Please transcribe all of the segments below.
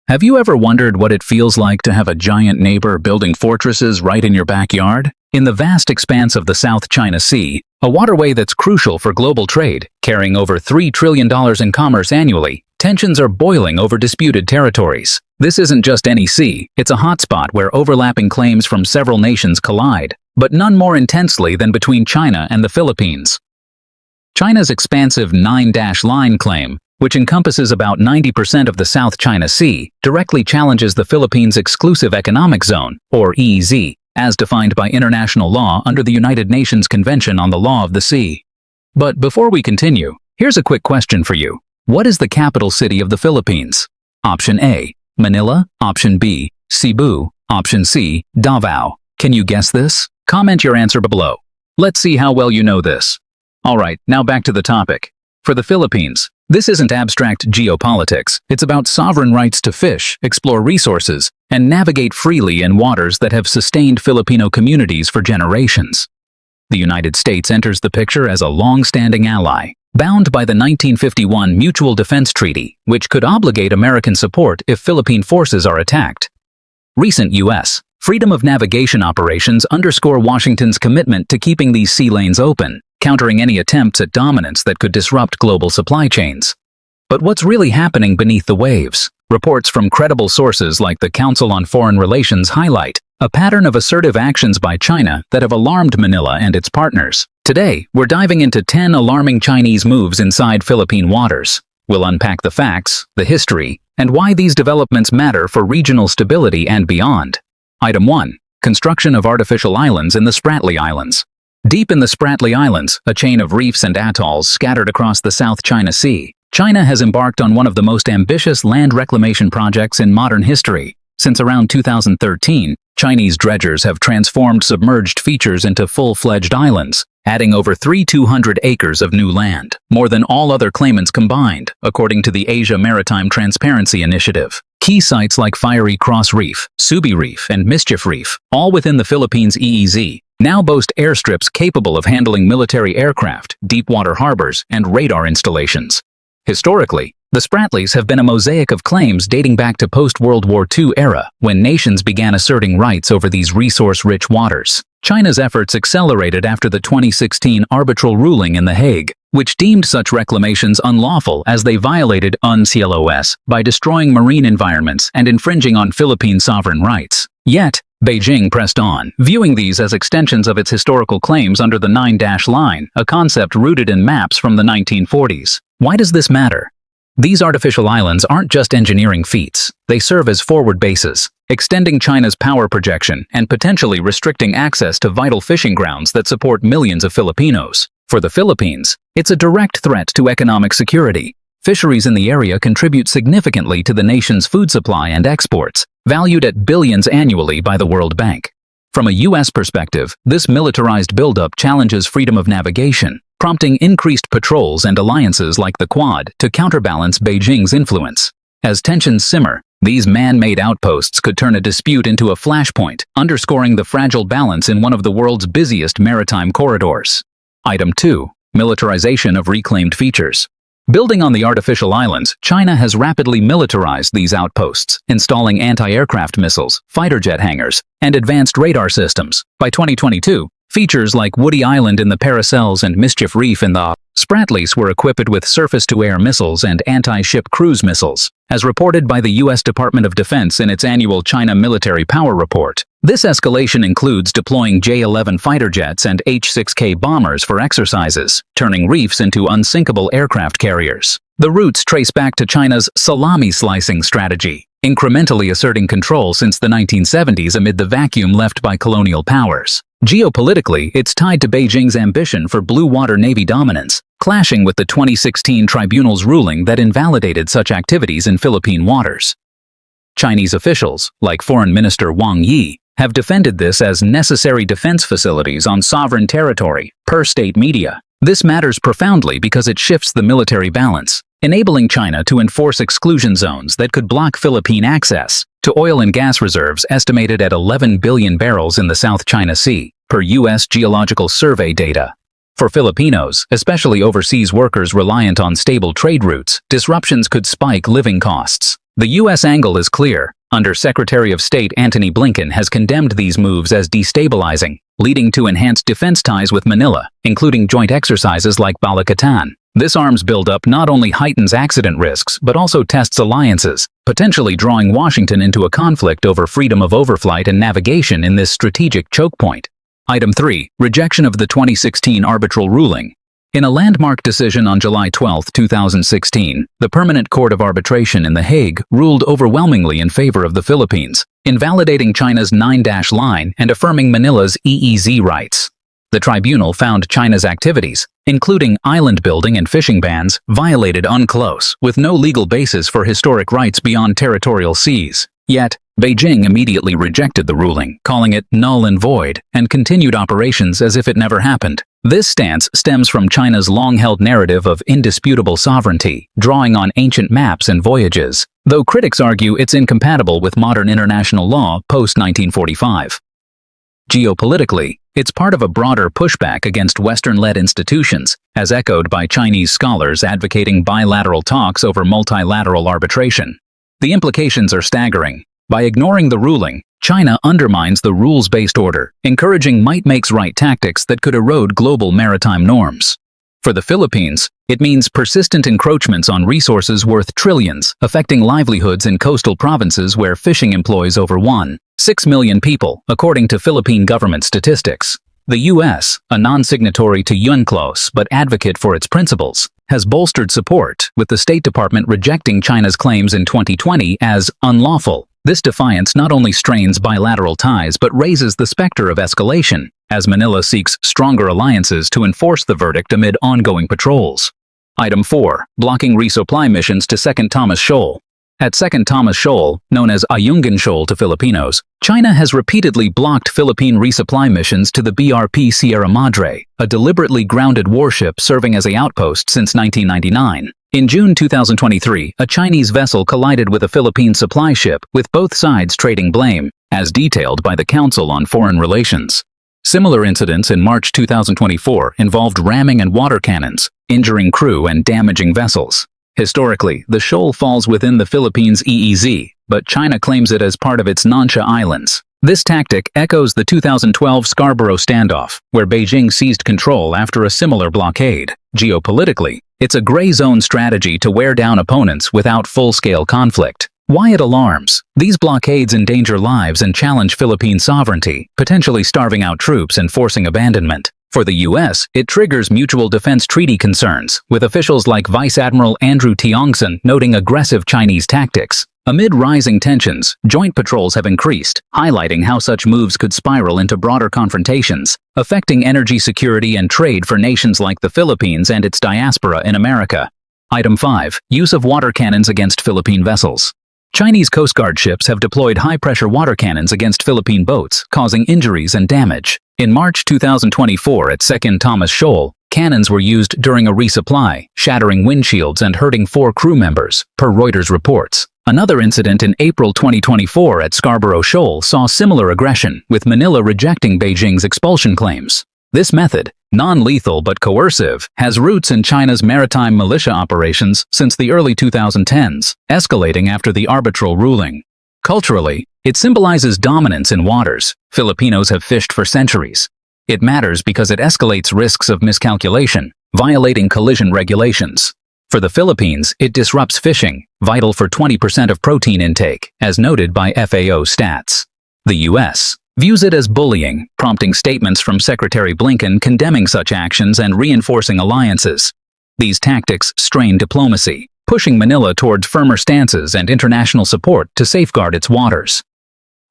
Have you ever wondered what it feels like to have a giant neighbor building fortresses right in your backyard? In the vast expanse of the South China Sea, a waterway that's crucial for global trade, carrying over $3 trillion in commerce annually, tensions are boiling over disputed territories. This isn't just any sea, it's a hotspot where overlapping claims from several nations collide, but none more intensely than between China and the Philippines. China's expansive 9-line claim, which encompasses about 90% of the South China Sea, directly challenges the Philippines' exclusive economic zone, or EEZ, as defined by international law under the United Nations Convention on the Law of the Sea. But before we continue, here's a quick question for you. What is the capital city of the Philippines? Option A, Manila. Option B, Cebu. Option C, Davao. Can you guess this? Comment your answer below. Let's see how well you know this. Alright, now back to the topic. For the Philippines, this isn't abstract geopolitics. It's about sovereign rights to fish, explore resources, and navigate freely in waters that have sustained Filipino communities for generations. The United States enters the picture as a long-standing ally, bound by the 1951 Mutual Defense Treaty, which could obligate American support if Philippine forces are attacked. Recent U.S. freedom of navigation operations underscore Washington's commitment to keeping these sea lanes open, countering any attempts at dominance that could disrupt global supply chains. But what's really happening beneath the waves? Reports from credible sources like the Council on Foreign Relations highlight a pattern of assertive actions by China that have alarmed Manila and its partners. Today, we're diving into 10 alarming Chinese moves inside Philippine waters. We'll unpack the facts, the history, and why these developments matter for regional stability and beyond. Item 1. Construction of artificial islands in the Spratly Islands. Deep in the Spratly Islands, a chain of reefs and atolls scattered across the South China Sea, China has embarked on one of the most ambitious land reclamation projects in modern history. Since around 2013, Chinese dredgers have transformed submerged features into full-fledged islands, adding over 3,200 acres of new land, more than all other claimants combined, according to the Asia Maritime Transparency Initiative. Key sites like Fiery Cross Reef, Subi Reef, and Mischief Reef, all within the Philippines' EEZ, now boast airstrips capable of handling military aircraft, deep-water harbors, and radar installations. Historically, the Spratlys have been a mosaic of claims dating back to post-World War II era, when nations began asserting rights over these resource-rich waters. China's efforts accelerated after the 2016 arbitral ruling in The Hague, which deemed such reclamations unlawful as they violated UNCLOS by destroying marine environments and infringing on Philippine sovereign rights. Yet, Beijing pressed on, viewing these as extensions of its historical claims under the 9-line, a concept rooted in maps from the 1940s. Why does this matter? These artificial islands aren't just engineering feats, they serve as forward bases, extending China's power projection and potentially restricting access to vital fishing grounds that support millions of Filipinos. For the Philippines, it's a direct threat to economic security. Fisheries in the area contribute significantly to the nation's food supply and exports, valued at billions annually by the World Bank. From a U.S. perspective, this militarized buildup challenges freedom of navigation, prompting increased patrols and alliances like the Quad to counterbalance Beijing's influence. As tensions simmer, these man-made outposts could turn a dispute into a flashpoint, underscoring the fragile balance in one of the world's busiest maritime corridors. Item 2. Militarization of reclaimed features. Building on the artificial islands, China has rapidly militarized these outposts, installing anti-aircraft missiles, fighter jet hangars, and advanced radar systems. By 2022, features like Woody Island in the Paracels and Mischief Reef in the Spratlys were equipped with surface-to-air missiles and anti-ship cruise missiles, as reported by the U.S. Department of Defense in its annual China Military Power Report. This escalation includes deploying J-11 fighter jets and H-6K bombers for exercises, turning reefs into unsinkable aircraft carriers. The roots trace back to China's salami-slicing strategy, incrementally asserting control since the 1970s amid the vacuum left by colonial powers. Geopolitically, it's tied to Beijing's ambition for blue water navy dominance, clashing with the 2016 tribunal's ruling that invalidated such activities in Philippine waters. Chinese officials, like Foreign Minister Wang Yi, have defended this as necessary defense facilities on sovereign territory, per state media. This matters profoundly because it shifts the military balance, enabling China to enforce exclusion zones that could block Philippine access to oil and gas reserves estimated at 11 billion barrels in the South China Sea, per U.S. Geological Survey data. For Filipinos, especially overseas workers reliant on stable trade routes, disruptions could spike living costs. The U.S. angle is clear. Under Secretary of State Antony Blinken has condemned these moves as destabilizing, leading to enhanced defense ties with Manila, including joint exercises like Bala-Katan. This arms buildup not only heightens accident risks but also tests alliances, potentially drawing Washington into a conflict over freedom of overflight and navigation in this strategic choke point. Item 3. Rejection of the 2016 arbitral ruling. In a landmark decision on July 12, 2016, the Permanent Court of Arbitration in The Hague ruled overwhelmingly in favor of the Philippines, invalidating China's 9-dash line and affirming Manila's EEZ rights. The tribunal found China's activities, including island building and fishing bans, violated UNCLOS, with no legal basis for historic rights beyond territorial seas. Yet, Beijing immediately rejected the ruling, calling it null and void, and continued operations as if it never happened. This stance stems from China's long-held narrative of indisputable sovereignty, drawing on ancient maps and voyages, though critics argue it's incompatible with modern international law post-1945. Geopolitically, it's part of a broader pushback against Western-led institutions, as echoed by Chinese scholars advocating bilateral talks over multilateral arbitration. The implications are staggering. By ignoring the ruling, China undermines the rules-based order, encouraging might-makes-right tactics that could erode global maritime norms. For the Philippines, it means persistent encroachments on resources worth trillions, affecting livelihoods in coastal provinces where fishing employs over 1.6 million people, according to Philippine government statistics. The U.S., a non-signatory to UNCLOS but advocate for its principles, has bolstered support, with the State Department rejecting China's claims in 2020 as unlawful. This defiance not only strains bilateral ties but raises the specter of escalation, as Manila seeks stronger alliances to enforce the verdict amid ongoing patrols. Item 4. Blocking resupply missions to 2nd Thomas Shoal. At 2nd Thomas Shoal, known as Ayungin Shoal to Filipinos, China has repeatedly blocked Philippine resupply missions to the BRP Sierra Madre, a deliberately grounded warship serving as an outpost since 1999. In June 2023, a Chinese vessel collided with a Philippine supply ship, with both sides trading blame, as detailed by the Council on Foreign Relations. Similar incidents in March 2024 involved ramming and water cannons, injuring crew and damaging vessels. Historically, the shoal falls within the Philippines' EEZ, but China claims it as part of its Nansha Islands. This tactic echoes the 2012 Scarborough standoff, where Beijing seized control after a similar blockade. Geopolitically, it's a gray zone strategy to wear down opponents without full-scale conflict. Why it alarms? These blockades endanger lives and challenge Philippine sovereignty, potentially starving out troops and forcing abandonment. For the U.S., it triggers mutual defense treaty concerns, with officials like Vice Admiral Andrew Tiongson noting aggressive Chinese tactics. Amid rising tensions, joint patrols have increased, highlighting how such moves could spiral into broader confrontations, affecting energy security and trade for nations like the Philippines and its diaspora in America. Item 5. Use of water cannons against Philippine vessels. Chinese Coast Guard ships have deployed high-pressure water cannons against Philippine boats, causing injuries and damage. In March 2024 at 2nd Thomas Shoal, cannons were used during a resupply, shattering windshields and hurting 4 crew members, per Reuters reports. Another incident in April 2024 at Scarborough Shoal saw similar aggression, with Manila rejecting Beijing's expulsion claims. This method, non-lethal but coercive, has roots in China's maritime militia operations since the early 2010s, escalating after the arbitral ruling. Culturally, it symbolizes dominance in waters Filipinos have fished for centuries. It matters because it escalates risks of miscalculation, violating collision regulations. For the Philippines, it disrupts fishing, vital for 20% of protein intake, as noted by FAO stats. The U.S. views it as bullying, prompting statements from Secretary Blinken condemning such actions and reinforcing alliances. These tactics strain diplomacy, pushing Manila toward firmer stances and international support to safeguard its waters.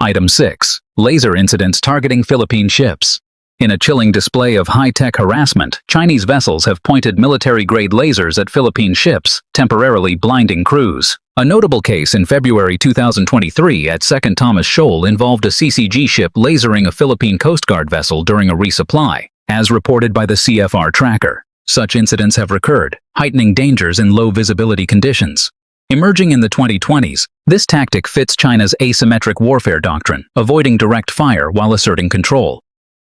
Item 6. Laser incidents targeting Philippine ships. In a chilling display of high-tech harassment, Chinese vessels have pointed military-grade lasers at Philippine ships, temporarily blinding crews. A notable case in February 2023 at 2nd Thomas Shoal involved a CCG ship lasering a Philippine Coast Guard vessel during a resupply, as reported by the CFR tracker. Such incidents have recurred, heightening dangers in low-visibility conditions. Emerging in the 2020s, this tactic fits China's asymmetric warfare doctrine, avoiding direct fire while asserting control.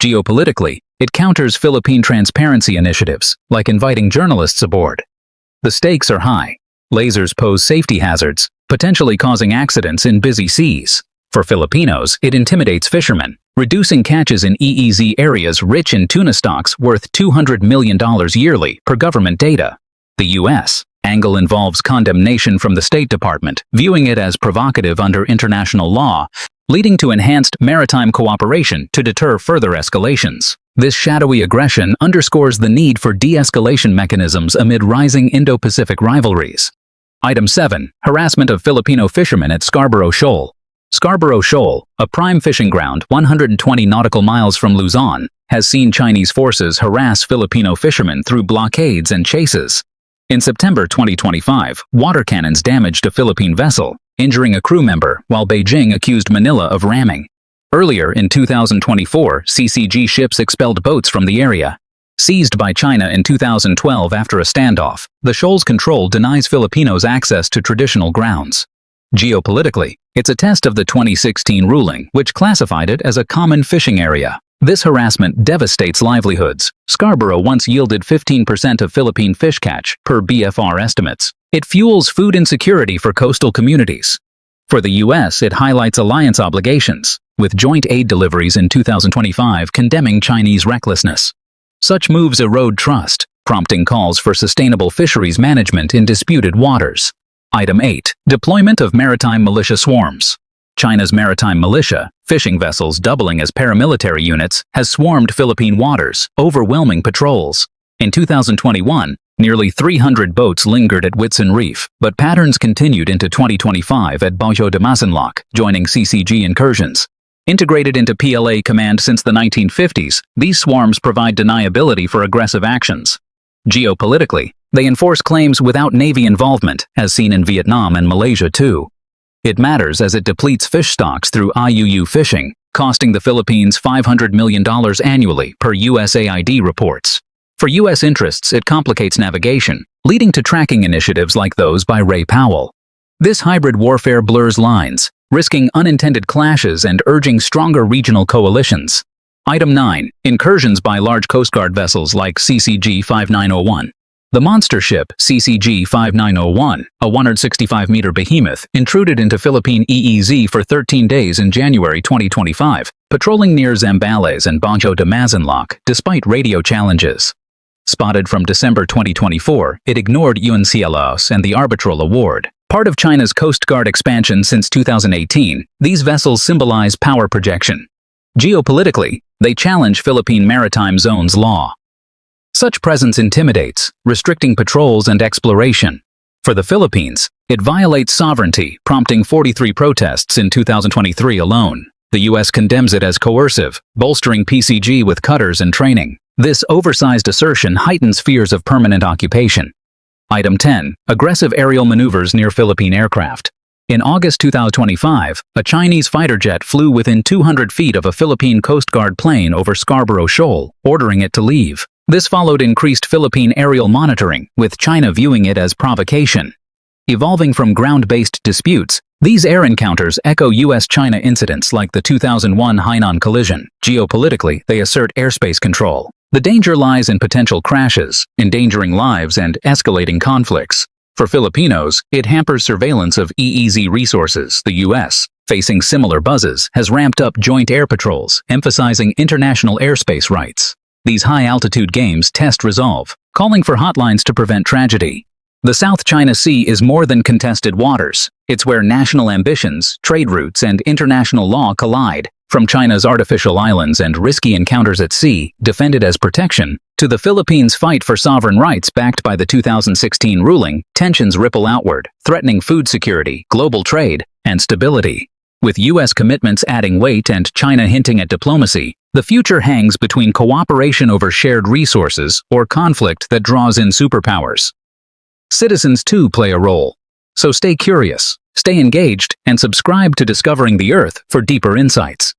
Geopolitically, it counters Philippine transparency initiatives, like inviting journalists aboard. The stakes are high. Lasers pose safety hazards, potentially causing accidents in busy seas. For Filipinos, it intimidates fishermen, reducing catches in EEZ areas rich in tuna stocks worth $200 million yearly per government data. The U.S. angle involves condemnation from the State Department, viewing it as provocative under international law, leading to enhanced maritime cooperation to deter further escalations. This shadowy aggression underscores the need for de-escalation mechanisms amid rising Indo-Pacific rivalries. Item 7. Harassment of Filipino fishermen at Scarborough Shoal. Scarborough Shoal, a prime fishing ground 120 nautical miles from Luzon, has seen Chinese forces harass Filipino fishermen through blockades and chases. In September 2025, water cannons damaged a Philippine vessel, injuring a crew member, while Beijing accused Manila of ramming. Earlier in 2024, CCG ships expelled boats from the area. Seized by China in 2012 after a standoff, the shoal's control denies Filipinos access to traditional grounds. Geopolitically, it's a test of the 2016 ruling, which classified it as a common fishing area. This harassment devastates livelihoods. Scarborough once yielded 15% of Philippine fish catch, per BFR estimates. It fuels food insecurity for coastal communities. For the U.S., it highlights alliance obligations, with joint aid deliveries in 2025 condemning Chinese recklessness. Such moves erode trust, prompting calls for sustainable fisheries management in disputed waters. Item 8. Deployment of maritime militia swarms. China's maritime militia, fishing vessels doubling as paramilitary units, has swarmed Philippine waters, overwhelming patrols. In 2021, nearly 300 boats lingered at Whitsun Reef, but patterns continued into 2025 at Bajo de Masinloc, joining CCG incursions. Integrated into PLA command since the 1950s, these swarms provide deniability for aggressive actions. Geopolitically, they enforce claims without Navy involvement, as seen in Vietnam and Malaysia too. It matters as it depletes fish stocks through IUU fishing, costing the Philippines $500 million annually per USAID reports. For U.S. interests, it complicates navigation, leading to tracking initiatives like those by Ray Powell. This hybrid warfare blurs lines, risking unintended clashes and urging stronger regional coalitions. Item 9. Incursions by large Coast Guard vessels like CCG 5901. The monster ship CCG 5901, a 165-meter behemoth, intruded into Philippine EEZ for 13 days in January 2025, patrolling near Zambales and Bajo de Masinloc despite radio challenges. Spotted from December 2024, it ignored UNCLOS and the arbitral award. Part of China's Coast Guard expansion since 2018, these vessels symbolize power projection. Geopolitically, they challenge Philippine Maritime Zone's law. Such presence intimidates, restricting patrols and exploration. For the Philippines, it violates sovereignty, prompting 43 protests in 2023 alone. The U.S. condemns it as coercive, bolstering PCG with cutters and training. This oversized assertion heightens fears of permanent occupation. Item 10. Aggressive aerial maneuvers near Philippine aircraft. In August 2025, a Chinese fighter jet flew within 200 feet of a Philippine Coast Guard plane over Scarborough Shoal, ordering it to leave. This followed increased Philippine aerial monitoring, with China viewing it as provocation. Evolving from ground-based disputes, these air encounters echo U.S.-China incidents like the 2001 Hainan collision. Geopolitically, they assert airspace control. The danger lies in potential crashes, endangering lives and escalating conflicts. For Filipinos, it hampers surveillance of EEZ resources. The U.S., facing similar buzzes, has ramped up joint air patrols, emphasizing international airspace rights. These high-altitude games test resolve, calling for hotlines to prevent tragedy. The South China Sea is more than contested waters. It's where national ambitions, trade routes, and international law collide. From China's artificial islands and risky encounters at sea, defended as protection, to the Philippines' fight for sovereign rights backed by the 2016 ruling, tensions ripple outward, threatening food security, global trade, and stability. With U.S. commitments adding weight and China hinting at diplomacy, the future hangs between cooperation over shared resources or conflict that draws in superpowers. Citizens too play a role. So stay curious, stay engaged, and subscribe to Discovering the Earth for deeper insights.